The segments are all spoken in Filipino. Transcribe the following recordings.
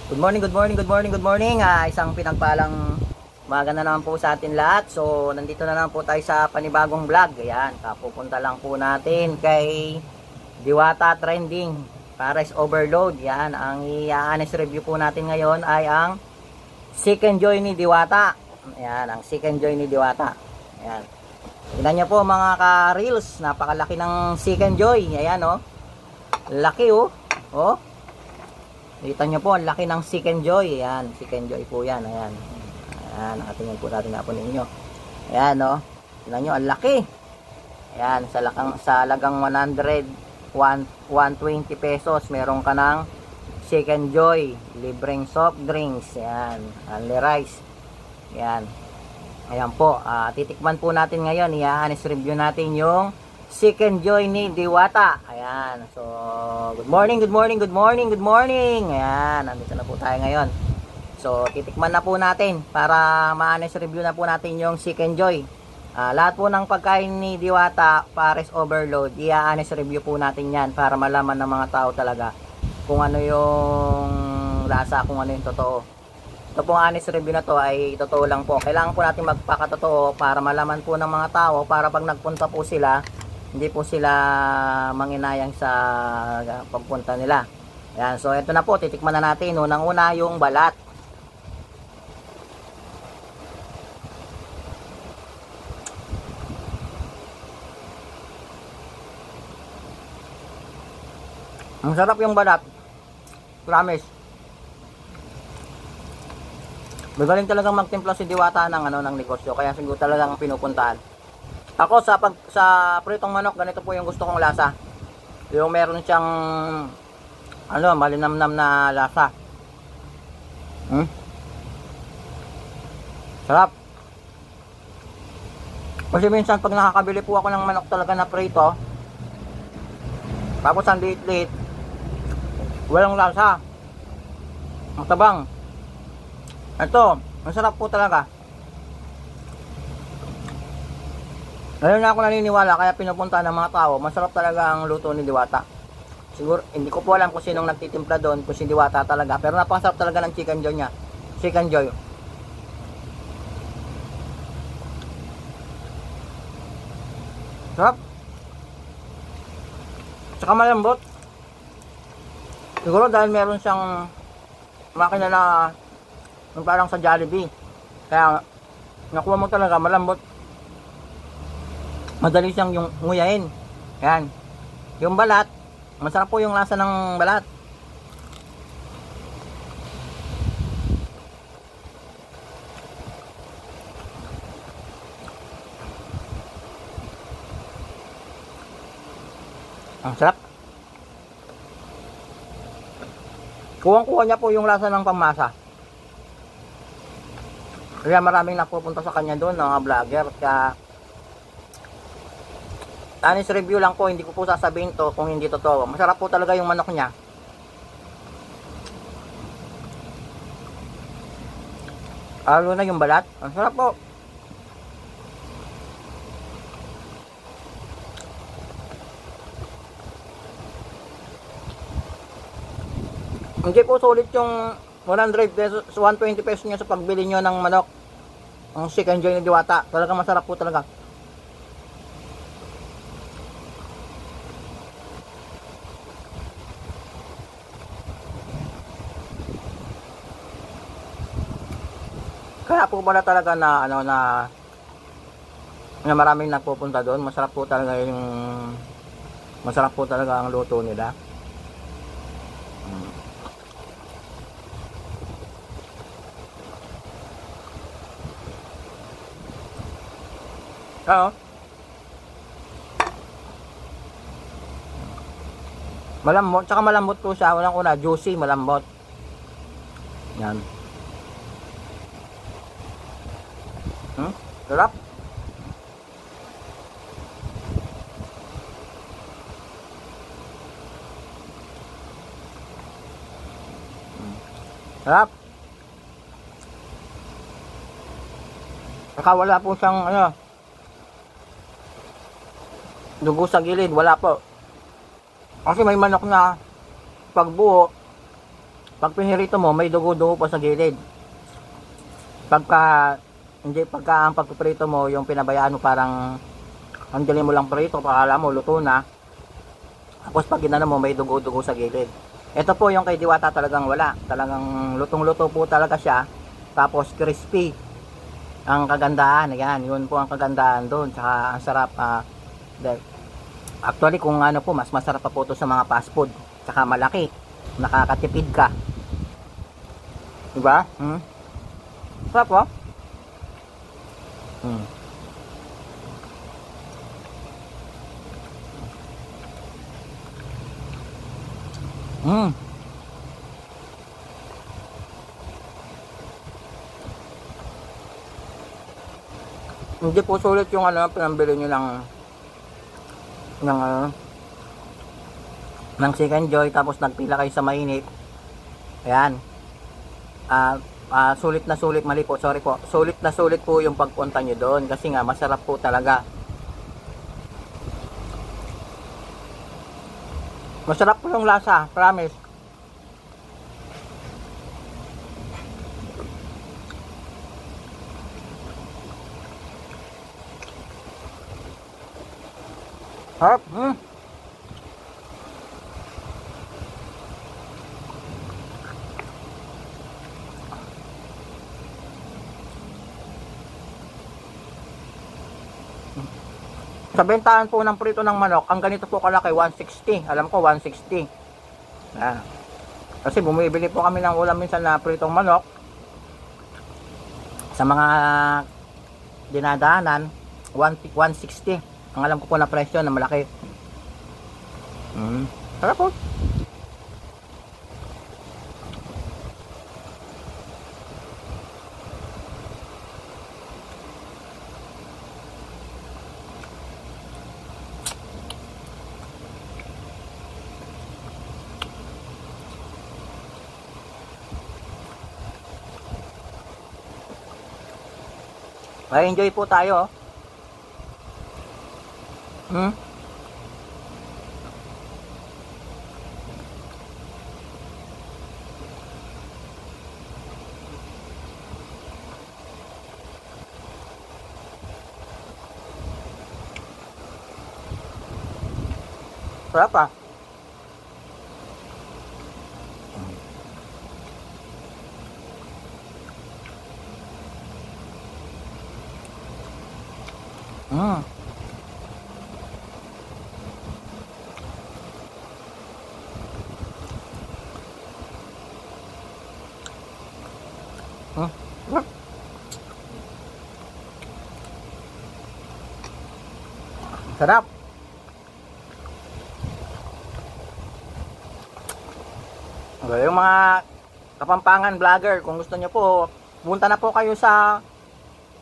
Good morning, good morning, good morning, good morning. Isang pinagpalang umaga na naman po sa atin lahat. So, nandito na naman po tayo sa panibagong vlog. Ayan, kapupunta lang po natin kay Diwata Trending Pares Overload. Yan, ang i-honest review po natin ngayon ay ang Seek and Joy ni Diwata. Ayan, ang Seek and Joy ni Diwata. Ayan. Tignan nyo po mga ka-reels, napakalaki ng Seek and Joy. Ayan, oh. Laki, oh. Oh. Kita nyo po, ang laki ng Seek and Joy. Ayan, Seek and Joy po yan. Ayan. Ayan, nakatingin po natin nga po ninyo. Ayan, no. Tignan nyo, ang laki. Ayan, sa lagang 120 pesos, meron ka ng Seek and Joy. Libreng soft drinks. Ayan, only rice. Ayan. Ayan po, titikman po natin ngayon. I-honest review natin yung Seek and Joy ni Diwata. Ayan. So, good morning, good morning, good morning, good morning. Ayan, nandito na po tayo ngayon. So, titikman na po natin para ma-honest review na po natin yung Seek and Joy. Lahat po ng pagkain ni Diwata Pares Overload, i-honest review po natin yan para malaman ng mga tao talaga kung ano yung lasa, kung ano yung totoo. Ito pong honest review na to ay totoo lang po. Kailangan po natin magpakatotoo para malaman po ng mga tao, para pag nagpunta po sila, hindi po sila manginayang sa pagpunta nila. Ayan, so ito na po, titikman na natin. Unang-una yung balat. Ang sarap yung balat. Promise. Magaling talagang magtimpla si Diwata ng negosyo, kaya siguro talagang pinupuntahan. Ako sa pritong manok, ganito po yung gusto kong lasa. Yung meron siyang malinamnam na lasa. Sarap. Kasi minsan pag nakakabili po ako ng manok talaga na prito, tapos ang liit-liit, walang lasa, matabang. Ito, masarap po talaga. Ngayon na ako naniniwala, kaya pinupunta ng mga tao. Masarap talaga ang luto ni Diwata. Siguro, hindi ko po alam kung sinong nagtitimpla doon, kung si Diwata talaga. Pero napakasarap talaga ng Chicken Joy niya. Chicken Joy. Sarap. Tsaka malambot. Siguro dahil meron siyang makina na parang sa Jollibee. Kaya nakuha mo talaga malambot. Madali siyang yung nguyain. Yan. Yung balat, masarap po yung lasa ng balat. Ang sarap. Kuwang-kuha niya po yung lasa ng pamasa. Kaya maraming napupunta sa kanya doon, mga vlogger. Kaya honest review lang po, hindi ko po sasabihin to kung hindi totoo. Masarap po talaga yung manok niya. Lalo na yung balat, ang sarap po. Hindi po sulit yung 100 pesos, 120 pesos niya sa pagbili nyo ng manok. Ang Seek and Joy ni Diwata, talaga masarap po talaga. Kaya po pala talaga na na maraming nagpupunta doon. Masarap po talaga ang luto nila. Oo. Malambot, tsaka malambot po siya. Unang-una, juicy, malambot. Yan. Sarap. Sarap. Saka wala po siyang dugo sa gilid, wala po. Kasi may manok na pagbuo, Pag pinirito mo, may dugo-dugo pa sa gilid. Pagka ang pagpiprito mo, yung pinabayaan mo parang handling mo lang prito, pakala mo luto na. Tapos pag ginano mo, may dugo-dugo sa gilid. Ito po yung kay Diwata talagang wala. Talagang lutong-luto po talaga siya. Tapos crispy. Ang kagandahan, ayan, yun po ang kagandahan doon. Tsaka ang sarap. Actually, kung ano po, mas masarap pa po ito sa mga fast food. Tsaka malaki. Nakakatipid ka. Diba? Sarap po. Hindi po sulit yung ano, pinambili nyo ng Chicken Joy, tapos nagpila kayo sa mainit. Ayan. Sulit na sulit, mali po, sorry po. Sulit na sulit po yung pagpunta nyo doon kasi nga masarap po talaga. Masarap po yung lasa, promise. Harap. Sa bentahan po ng prito ng manok, ang ganito po kalaki, 160. Alam ko, 160. Kasi bumibili po kami ng ulam minsan na pritong manok. Sa mga dinadaanan, 160. Ang alam ko po na presyo na malaki. Sarap po. May enjoy po tayo. Sarap ah. Sarap. Yung mga Kapampangan vlogger, kung gusto nyo po, punta na po kayo sa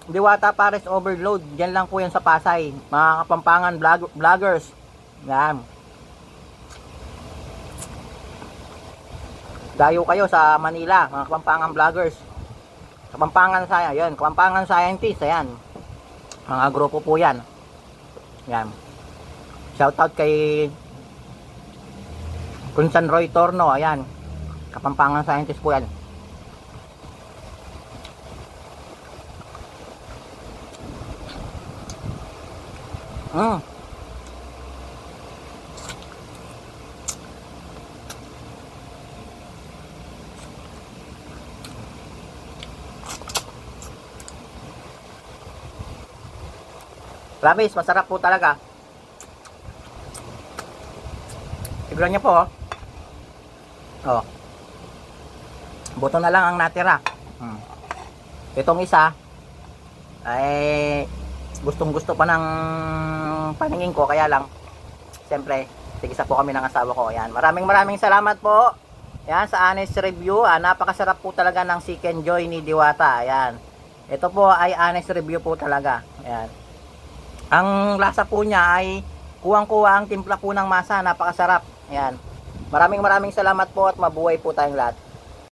Diwata Pares Overload. Diyan lang po yan sa Pasay. Mga Kapampangan vloggers. Yan. Dayo kayo sa Manila, mga Kapampangan vloggers. Kapampangan Science, yan. Kapampangan Scientist, ayan. Mga grupo po yan. Yan. Shoutout kay Kunsan Roy Torno, ayan. Kapampangan Scientist po yan. Promise, masarap po talaga. Tignan niyo po, oh. Oh. Buto na lang ang natira. Itong isa ay gustong-gusto pa ng paningin ko, kaya lang siyempre, tigisa po kami ng asawa ko. Ayan. Maraming salamat po. Ayan, sa honest review. Napakasarap po talaga ng Chicken Joy ni Diwata. Ayan. Ito po ay honest review po talaga. Ayan. Ang lasa po niya ay kuwang-kuwa ang timpla po ng masa. Napakasarap. Ayan. Maraming salamat po at mabuhay po tayong lahat.